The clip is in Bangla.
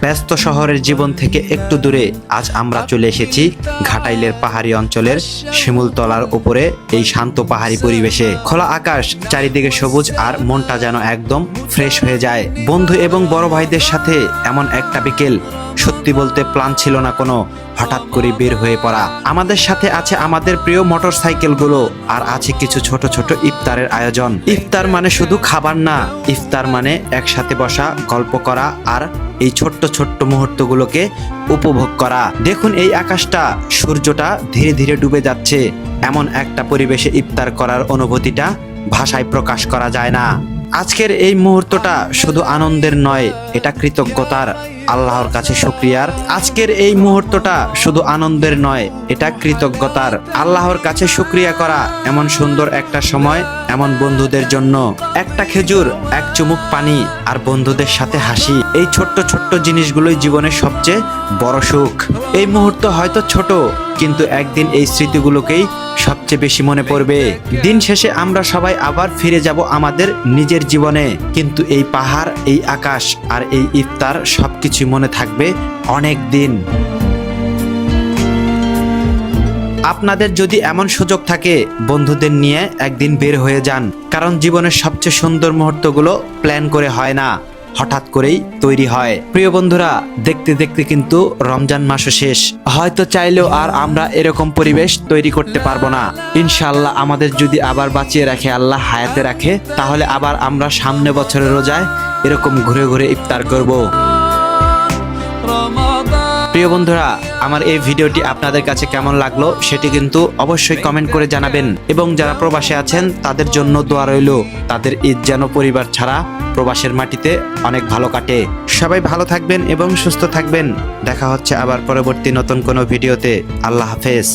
ব্যস্ত শহরের জীবন থেকে একটু দূরে আজ আমরা চলে এসেছি ঘাটাইলের পাহাড়ি অঞ্চলের শিমুলতলার উপরে এই শান্ত পাহাড়ি পরিবেশে। খোলা আকাশ, চারিদিকে সবুজ, আর মনটা যেন একদম ফ্রেশ হয়ে যায়। বন্ধু এবং বড় ভাইদের সাথে এমন একটা বিকেল সত্যি বলতে প্ল্যান ছিল না কোনো, হঠাৎ করে বের হয়ে পড়া। আমাদের সাথে আছে আমাদের প্রিয় মোটর সাইকেলগুলো, আর আছে কিছু ছোট ছোট ইফতারের আয়োজন। ইফতার মানে শুধু খাবার না, ইফতার মানে একসাথে বসা, গল্প করা, আর এই ছোট্ট ছোট্ট মুহূর্তগুলোকে উপভোগ করা। দেখুন এই আকাশটা, সূর্যটা ধীরে ধীরে ডুবে যাচ্ছে। এমন একটা পরিবেশে ইফতার করার অনুভূতিটা ভাষায় প্রকাশ করা যায় না। আজকের এই মুহূর্তটা শুধু আনন্দের নয়, এটা কৃতজ্ঞতার, আল্লাহর কাছে শুকরিয়ার। আজকের এই মুহূর্তটা শুধু আনন্দের নয়, এটা কৃতজ্ঞতার, আল্লাহর কাছে শুকরিয়া করা এমন সুন্দর একটা সময়, এমন বন্ধুদের জন্য। একটা খেজুর, এক চুমুক পানি, আর বন্ধুদের সাথে হাসি, এই ছোট্ট ছোট্ট জিনিসগুলোই জীবনের সবচেয়ে বড় সুখ। এই মুহূর্ত হয়তো ছোট, কিন্তু একদিন এই স্মৃতিগুলোকেই সবচেয়ে বেশি মনে পড়বে। দিন শেষে আমরা সবাই আবার ফিরে যাব আমাদের নিজের জীবনে, কিন্তু এই পাহাড়, এই আকাশ, আর এই ইফতার সবকিছু মনে থাকবে অনেক দিন। আপনাদের যদি এমন সুযোগ থাকে, বন্ধুদের নিয়ে একদিন বের হয়ে যান, কারণ জীবনের সবচেয়ে সুন্দর মুহূর্তগুলো প্ল্যান করে হয় না, হঠাৎ করেই তৈরি হয়। প্রিয় বন্ধুরা, দেখতে দেখতে কিন্তু রমজান মাসও শেষ। হয়তো চাইলেও আর আমরা এরকম পরিবেশ তৈরি করতে পারবো না। ইনশাআল্লাহ আমাদের যদি আবার বাঁচিয়ে রাখে, আল্লাহ হায়াতে রাখে, তাহলে আবার আমরা সামনে বছরের রোজায় এরকম ঘুরে ঘুরে ইফতার করব। প্রিয় বন্ধুরা, আমার এই ভিডিওটি আপনাদের কাছে কেমন লাগলো সেটি কিন্তু অবশ্যই কমেন্ট করে জানাবেন, এবং যারা প্রবাসে আছেন তাদের জন্য দোয়া রইল, তাদের ঈদ যেন পরিবার ছাড়া প্রবাসের মাটিতে অনেক ভালো কাটে। সবাই ভালো থাকবেন এবং সুস্থ থাকবেন। দেখা হচ্ছে আবার পরবর্তী নতুন কোনো ভিডিওতে। আল্লাহ হাফেজ।